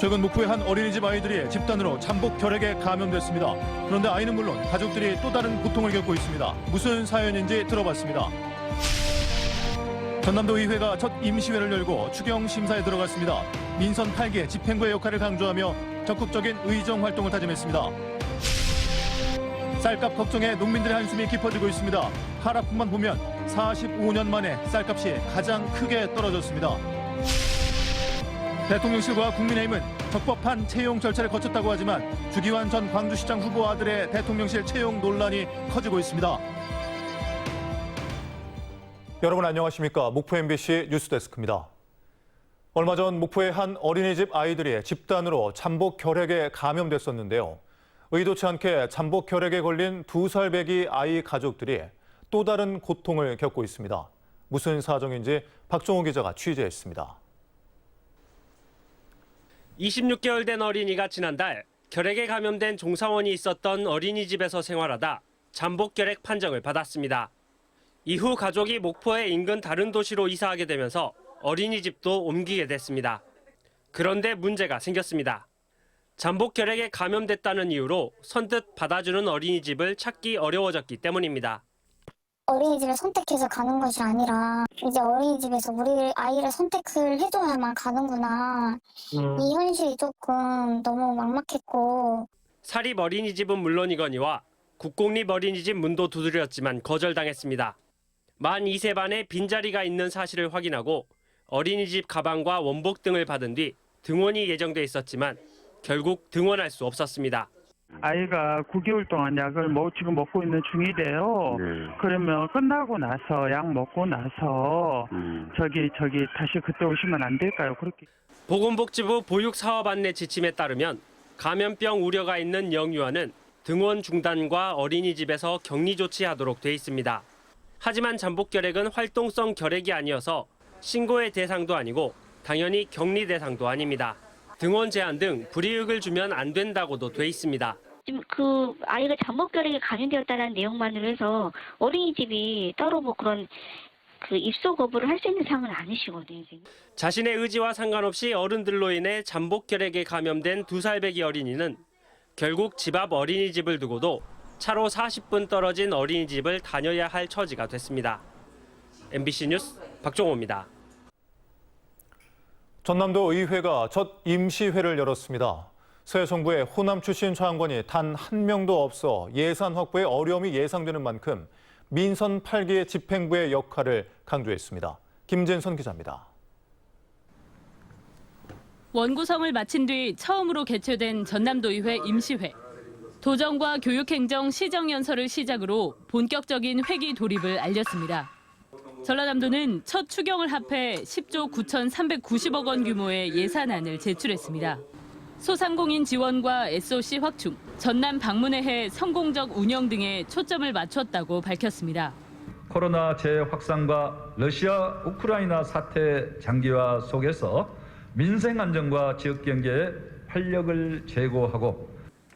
최근 목포의 한 어린이집 아이들이 집단으로 잠복 결핵에 감염됐습니다. 그런데 아이는 물론 가족들이 또 다른 고통을 겪고 있습니다. 무슨 사연인지 들어봤습니다. 전남도 의회가 첫 임시회를 열고 추경 심사에 들어갔습니다. 민선 8개 집행부의 역할을 강조하며 적극적인 의정 활동을 다짐했습니다. 쌀값 걱정에 농민들의 한숨이 깊어지고 있습니다. 하락분만 보면 45년 만에 쌀값이 가장 크게 떨어졌습니다. 대통령실과 국민의힘은 적법한 채용 절차를 거쳤다고 하지만 주기환 전 광주시장 후보 아들의 대통령실 채용 논란이 커지고 있습니다. 여러분 안녕하십니까? 목포 MBC 뉴스데스크입니다. 얼마 전 목포의 한 어린이집 아이들이 집단으로 잠복 결핵에 감염됐었는데요. 의도치 않게 잠복 결핵에 걸린 2살 배기 아이 가족들이 또 다른 고통을 겪고 있습니다. 무슨 사정인지 박종호 기자가 취재했습니다. 26개월 된 어린이가 지난달 결핵에 감염된 종사원이 있었던 어린이집에서 생활하다 잠복 결핵 판정을 받았습니다. 이후 가족이 목포의 인근 다른 도시로 이사하게 되면서 어린이집도 옮기게 됐습니다. 그런데 문제가 생겼습니다. 잠복 결핵에 감염됐다는 이유로 선뜻 받아주는 어린이집을 찾기 어려워졌기 때문입니다. 어린이집을 선택해서 가는 것이 아니라 이제 어린이집에서 우리 아이를 선택을 해줘야만 가는구나. 이 현실이 조금 너무 막막했고. 사립 어린이집은 물론이거니와 국공립 어린이집 문도 두드렸지만 거절당했습니다. 만 2세 반에 빈자리가 있는 사실을 확인하고 어린이집 가방과 원복 등을 받은 뒤 등원이 예정돼 있었지만 결국 등원할 수 없었습니다. 아이가 9개월 동안 약을 지금 먹고 있는 중이래요. 네. 그러면 끝나고 나서 약 먹고 나서 저기 다시 그때 오시면 안 될까요? 그렇게. 보건복지부 보육사업 안내 지침에 따르면 감염병 우려가 있는 영유아는 등원 중단과 어린이집에서 격리 조치하도록 돼 있습니다. 하지만 잠복 결핵은 활동성 결핵이 아니어서 신고의 대상도 아니고 당연히 격리 대상도 아닙니다. 등원 제한 등 불이익을 주면 안 된다고도 돼 있습니다. 지금 그 아이가 잠복 결핵에 감염되었다는 내용만으로 해서 어린이집이 따로 그런 입소 거부를 할 수 있는 상황은 아니시거든요, 지금. 자신의 의지와 상관없이 어른들로 인해 잠복 결핵에 감염된 2살 배기 어린이는 결국 집 앞 어린이집을 두고도 차로 40분 떨어진 어린이집을 다녀야 할 처지가 됐습니다. MBC 뉴스 박종호입니다. 전남도 의회가 첫 임시회를 열었습니다. 새 정부의 호남 출신 차관이 단 한 명도 없어 예산 확보에 어려움이 예상되는 만큼 민선 8개 집행부의 역할을 강조했습니다. 김진선 기자입니다. 원구성을 마친 뒤 처음으로 개최된 전남도의회 임시회. 도정과 교육행정 시정연설을 시작으로 본격적인 회기 돌입을 알렸습니다. 전라남도는 첫 추경을 합해 10조 9,390억 원 규모의 예산안을 제출했습니다. 소상공인 지원과 SOC 확충, 전남 방문회 성공적 운영 등에 초점을 맞췄다고 밝혔습니다. 코로나 재확산과 러시아 우크라이나 사태 장기화 속에서 민생 안정과 지역 경제에 활력을 제고하고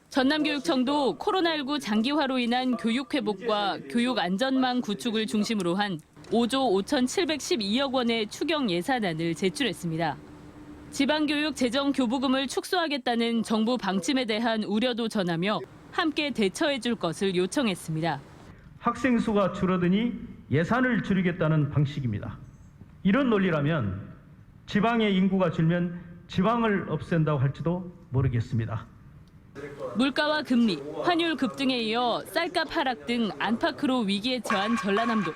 전남교육청도 코로나19 장기화로 인한 교육 회복과 교육 안전망 구축을 중심으로 한 5조 5,712억 원의 추경 예산안을 제출했습니다. 지방교육 재정 교부금을 축소하겠다는 정부 방침에 대한 우려도 전하며 함께 대처해 줄 것을 요청했습니다. 학생 수가 줄어드니 예산을 줄이겠다는 방식입니다. 이런 논리라면 지방의 인구가 줄면 지방을 없앤다고 할지도 모르겠습니다. 물가와 금리, 환율 급등에 이어 쌀값 하락 등 안팎으로 위기에 처한 전라남도.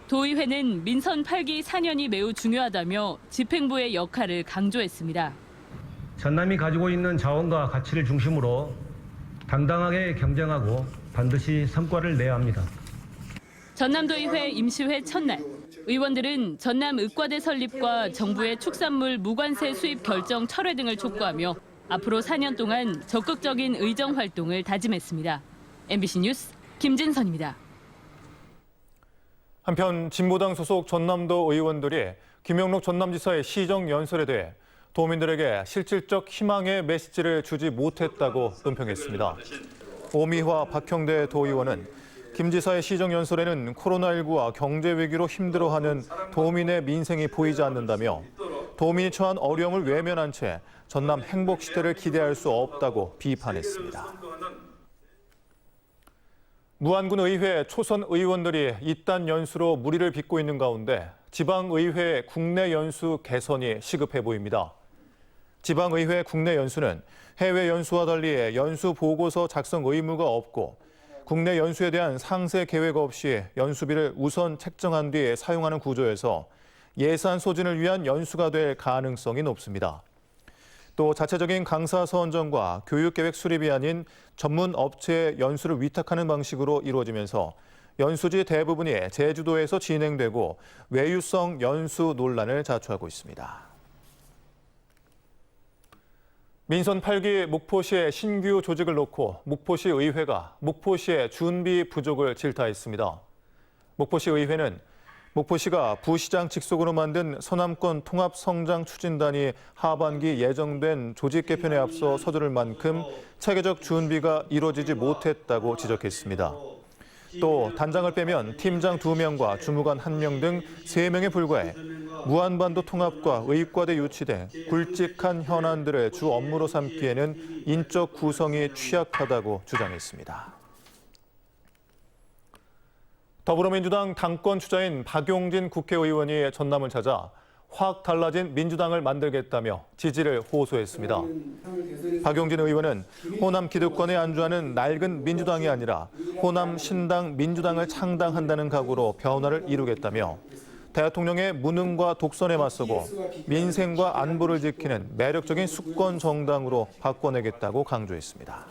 도의회는 민선 8기 4년이 매우 중요하다며 집행부의 역할을 강조했습니다. 전남이 가지고 있는 자원과 가치를 중심으로 당당하게 경쟁하고 반드시 성과를 내야 합니다. 전남도의회 임시회 첫날, 의원들은 전남 의과대 설립과 정부의 축산물 무관세 수입 결정 철회 등을 촉구하며 앞으로 4년 동안 적극적인 의정 활동을 다짐했습니다. MBC 뉴스 김진선입니다. 한편 진보당 소속 전남도 의원들이 김영록 전남지사의 시정연설에 대해 도민들에게 실질적 희망의 메시지를 주지 못했다고 논평했습니다. 오미화 박형대 도의원은 김 지사의 시정연설에는 코로나19와 경제위기로 힘들어하는 도민의 민생이 보이지 않는다며 도민이 처한 어려움을 외면한 채 전남 행복시대를 기대할 수 없다고 비판했습니다. 무안군 의회 초선 의원들이 이딴 연수로 무리를 빚고 있는 가운데 지방의회 국내 연수 개선이 시급해 보입니다. 지방의회 국내 연수는 해외 연수와 달리 연수 보고서 작성 의무가 없고 국내 연수에 대한 상세 계획 없이 연수비를 우선 책정한 뒤에 사용하는 구조여서 예산 소진을 위한 연수가 될 가능성이 높습니다. 또 자체적인 강사 선정과 교육계획 수립이 아닌 전문 업체에 연수를 위탁하는 방식으로 이루어지면서 연수지 대부분이 제주도에서 진행되고 외유성 연수 논란을 자초하고 있습니다. 민선 8기 목포시의 신규 조직을 놓고 목포시 의회가 목포시의 준비 부족을 질타했습니다. 목포시 의회는 목포시가 부시장 직속으로 만든 서남권 통합성장추진단이 하반기 예정된 조직 개편에 앞서 서두를 만큼 체계적 준비가 이루어지지 못했다고 지적했습니다. 또 단장을 빼면 팀장 2명과 주무관 1명 등 3명에 불과해 무한반도 통합과 의과대 유치 등 굵직한 현안들을 주 업무로 삼기에는 인적 구성이 취약하다고 주장했습니다. 더불어민주당 당권 주자인 박용진 국회의원이 전남을 찾아 확 달라진 민주당을 만들겠다며 지지를 호소했습니다. 박용진 의원은 호남 기득권에 안주하는 낡은 민주당이 아니라 호남 신당 민주당을 창당한다는 각오로 변화를 이루겠다며 대통령의 무능과 독선에 맞서고 민생과 안보를 지키는 매력적인 수권 정당으로 바꿔내겠다고 강조했습니다.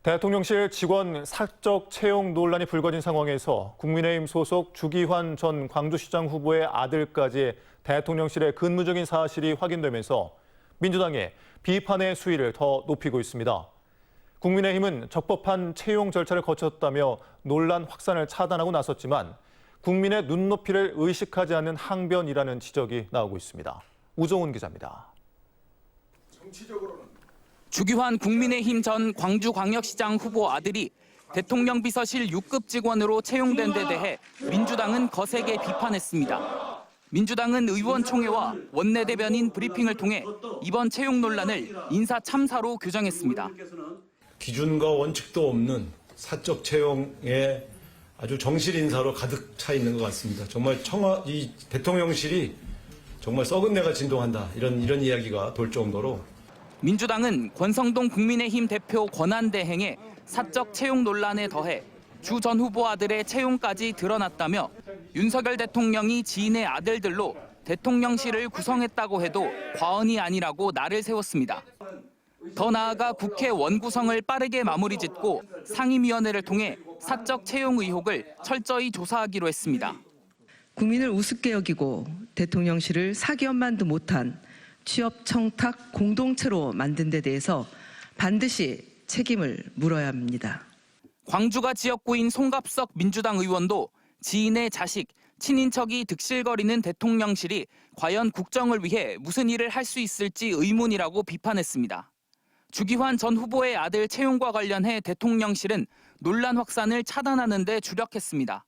대통령실 직원 사적 채용 논란이 불거진 상황에서 국민의힘 소속 주기환 전 광주시장 후보의 아들까지 대통령실의 근무적인 사실이 확인되면서 민주당이 비판의 수위를 더 높이고 있습니다. 국민의힘은 적법한 채용 절차를 거쳤다며 논란 확산을 차단하고 나섰지만 국민의 눈높이를 의식하지 않는 항변이라는 지적이 나오고 있습니다. 우종훈 기자입니다. 주기환 국민의힘 전 광주광역시장 후보 아들이 대통령 비서실 6급 직원으로 채용된 데 대해 민주당은 거세게 비판했습니다. 민주당은 의원총회와 원내대변인 브리핑을 통해 이번 채용 논란을 인사참사로 규정했습니다. 기준과 원칙도 없는 사적 채용에 아주 정실 인사로 가득 차 있는 것 같습니다. 정말 이 대통령실이 정말 썩은 내가 진동한다 이런 이야기가 돌 정도로. 민주당은 권성동 국민의힘 대표 권한대행의 사적 채용 논란에 더해 주 전 후보 아들의 채용까지 드러났다며 윤석열 대통령이 지인의 아들들로 대통령실을 구성했다고 해도 과언이 아니라고 날을 세웠습니다. 더 나아가 국회 원구성을 빠르게 마무리 짓고 상임위원회를 통해 사적 채용 의혹을 철저히 조사하기로 했습니다. 국민을 우습게 여기고 대통령실을 사기업만도 못한 취업 청탁 공동체로 만든 데 대해서 반드시 책임을 물어야 합니다. 광주가 지역구인 송갑석 민주당 의원도 지인의 자식, 친인척이 득실거리는 대통령실이 과연 국정을 위해 무슨 일을 할 수 있을지 의문이라고 비판했습니다. 주기환 전 후보의 아들 채용과 관련해 대통령실은 논란 확산을 차단하는 데 주력했습니다.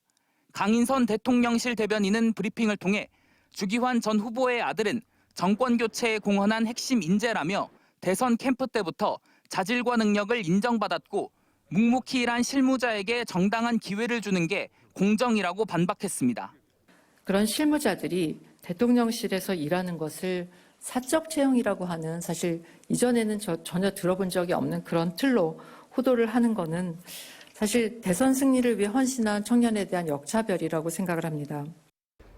강인선 대통령실 대변인은 브리핑을 통해 주기환 전 후보의 아들은 정권 교체에 공헌한 핵심 인재라며 대선 캠프 때부터 자질과 능력을 인정받았고 묵묵히 일한 실무자에게 정당한 기회를 주는 게 공정이라고 반박했습니다. 그런 실무자들이 대통령실에서 일하는 것을 사적 채용이라고 하는, 사실 이전에는 전혀 들어본 적이 없는 그런 틀로 호도를 하는 거는 사실 대선 승리를 위해 헌신한 청년에 대한 역차별이라고 생각을 합니다.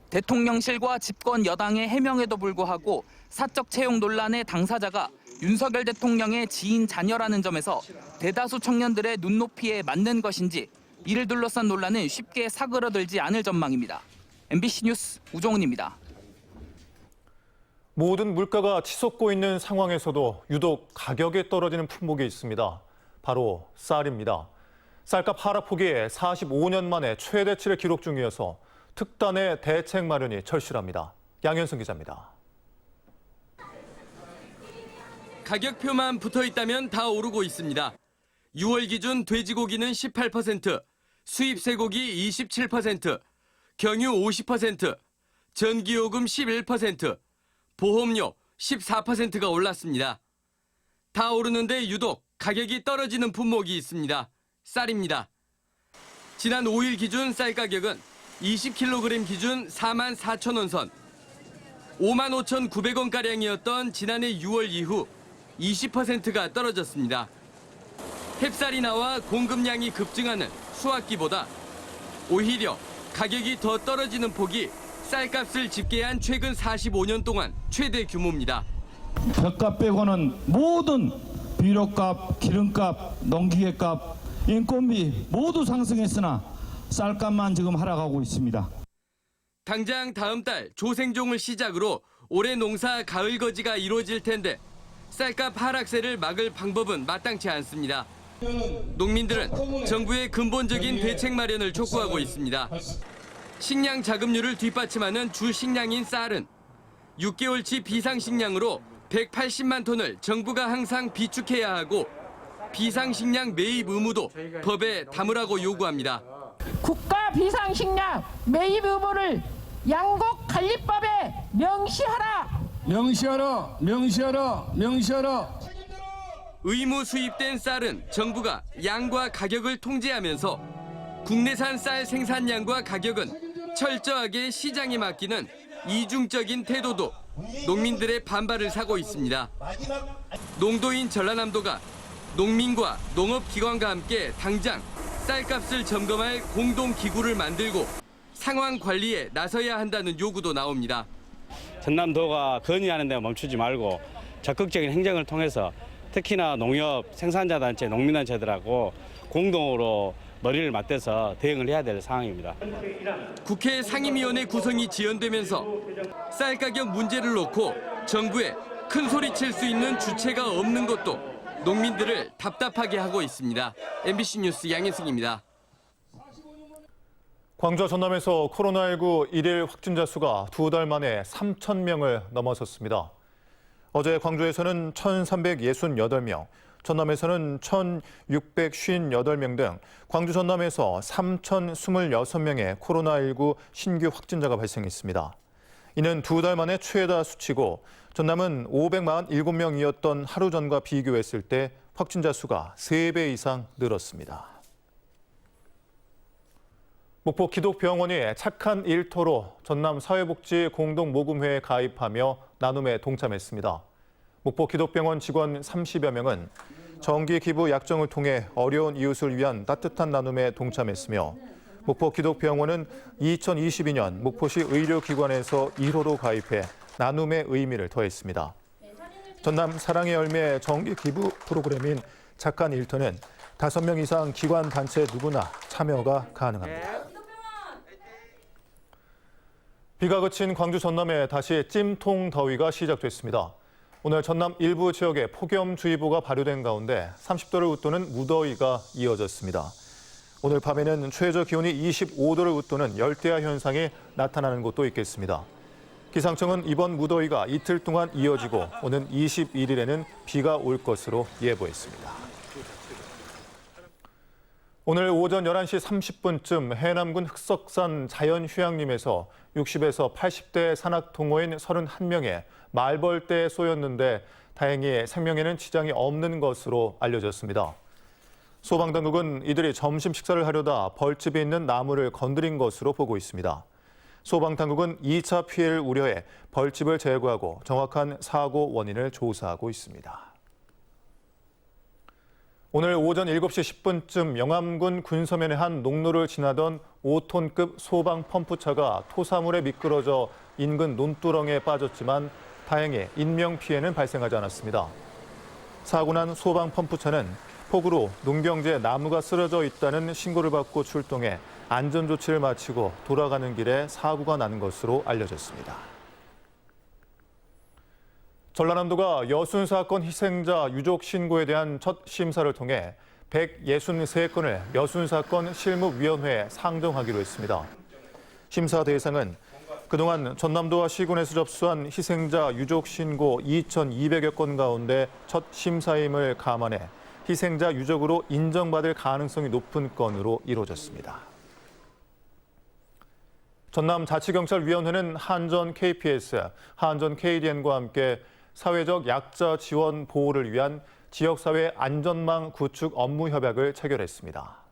대통령실과 집권 여당의 해명에도 불구하고 사적 채용 논란의 당사자가 윤석열 대통령의 지인 자녀라는 점에서 대다수 청년들의 눈높이에 맞는 것인지 이를 둘러싼 논란은 쉽게 사그러들지 않을 전망입니다. MBC 뉴스 우종훈입니다. 모든 물가가 치솟고 있는 상황에서도 유독 가격이 떨어지는 품목이 있습니다. 바로 쌀입니다. 쌀값 하락폭이 45년 만에 최대치를 기록 중이어서 특단의 대책 마련이 절실합니다. 양현승 기자입니다. 가격표만 붙어 있다면 다 오르고 있습니다. 6월 기준 돼지고기는 18%, 수입 쇠고기 27%, 경유 50%, 전기요금 11%, 보험료 14%가 올랐습니다. 다 오르는데 유독 가격이 떨어지는 품목이 있습니다. 쌀입니다. 지난 5일 기준 쌀 가격은 20kg 기준 44,000원 선, 55,900원가량이었던 지난해 6월 이후 20%가 떨어졌습니다. 햅쌀이 나와 공급량이 급증하는 수확기보다 오히려 가격이 더 떨어지는 폭이 쌀값을 집계한 최근 45년 동안 최대 규모입니다. 벼값 빼고는 모든 비료값, 기름값, 농기계값, 인건비 모두 상승했으나 쌀값만 지금 하락하고 있습니다. 당장 다음 달 조생종을 시작으로 올해 농사 가을 거지가 이루어질 텐데 쌀값 하락세를 막을 방법은 마땅치 않습니다. 농민들은 정부의 근본적인 대책 마련을 촉구하고 있습니다. 식량 자급률을 뒷받침하는 주 식량인 쌀은 6개월치 비상식량으로 180만 톤을 정부가 항상 비축해야 하고 비상식량 매입 의무도 법에 담으라고 요구합니다. 국가 비상식량 매입 의무를 양곡관리법에 명시하라. 명시하라, 명시하라, 명시하라. 의무 수입된 쌀은 정부가 양과 가격을 통제하면서 국내산 쌀 생산량과 가격은 철저하게 시장에 맡기는 이중적인 태도도 농민들의 반발을 사고 있습니다. 농도인 전라남도가 농민과 농업기관과 함께 당장 쌀값을 점검할 공동기구를 만들고 상황 관리에 나서야 한다는 요구도 나옵니다. 전남도가 건의하는 데 멈추지 말고 적극적인 행정을 통해서 특히나 농협 생산자단체, 농민단체들하고 공동으로 머리를 맞대서 대응을 해야 될 상황입니다. 국회 상임위원회 구성이 지연되면서 쌀 가격 문제를 놓고 정부에 큰 소리 칠 수 있는 주체가 없는 것도 농민들을 답답하게 하고 있습니다. MBC 뉴스 양현승입니다. 광주와 전남에서 코로나19 일일 확진자 수가 2달 만에 3,000명을 넘어섰습니다. 어제 광주에서는 1,368명, 전남에서는 1,658명 등 광주 전남에서 3,026명의 코로나19 신규 확진자가 발생했습니다. 이는 2달 만에 최다 수치고 전남은 547명이었던 하루 전과 비교했을 때 확진자 수가 3배 이상 늘었습니다. 목포 기독병원이 착한 일터로 전남 사회복지 공동모금회에 가입하며 나눔에 동참했습니다. 목포 기독병원 직원 30여 명은 정기 기부 약정을 통해 어려운 이웃을 위한 따뜻한 나눔에 동참했으며 목포 기독병원은 2022년 목포시 의료기관에서 1호로 가입해 나눔의 의미를 더했습니다. 전남 사랑의 열매 정기 기부 프로그램인 착한 일터는 5명 이상 기관 단체 누구나 참여가 가능합니다. 비가 그친 광주 전남에 다시 찜통 더위가 시작됐습니다. 오늘 전남 일부 지역에 폭염주의보가 발효된 가운데 30도를 웃도는 무더위가 이어졌습니다. 오늘 밤에는 최저 기온이 25도를 웃도는 열대야 현상이 나타나는 곳도 있겠습니다. 기상청은 이번 무더위가 이틀 동안 이어지고 오는 21일에는 비가 올 것으로 예보했습니다. 오늘 오전 11시 30분쯤 해남군 흑석산 자연휴양림에서 60에서 80대 산악동호인 31명의 말벌떼에 쏘였는데 다행히 생명에는 지장이 없는 것으로 알려졌습니다. 소방당국은 이들이 점심 식사를 하려다 벌집에 있는 나무를 건드린 것으로 보고 있습니다. 소방당국은 2차 피해를 우려해 벌집을 제거하고 정확한 사고 원인을 조사하고 있습니다. 오늘 오전 7시 10분쯤 영암군 군서면의 한 농로를 지나던 5톤급 소방 펌프차가 토사물에 미끄러져 인근 논두렁에 빠졌지만 다행히 인명피해는 발생하지 않았습니다. 사고 난 소방 펌프차는 폭우로 농경지에 나무가 쓰러져 있다는 신고를 받고 출동해 안전조치를 마치고 돌아가는 길에 사고가 난 것으로 알려졌습니다. 전라남도가 여순사건 희생자 유족 신고에 대한 첫 심사를 통해 163건을 여순사건 실무위원회에 상정하기로 했습니다. 심사 대상은 그동안 전남도와 시군에서 접수한 희생자 유족 신고 2,200여 건 가운데 첫 심사임을 감안해 희생자 유족으로 인정받을 가능성이 높은 건으로 이루어졌습니다. 전남자치경찰위원회는 한전 KPS, 한전 KDN과 함께 사회적 약자 지원 보호를 위한 지역사회 안전망 구축 업무 협약을 체결했습니다.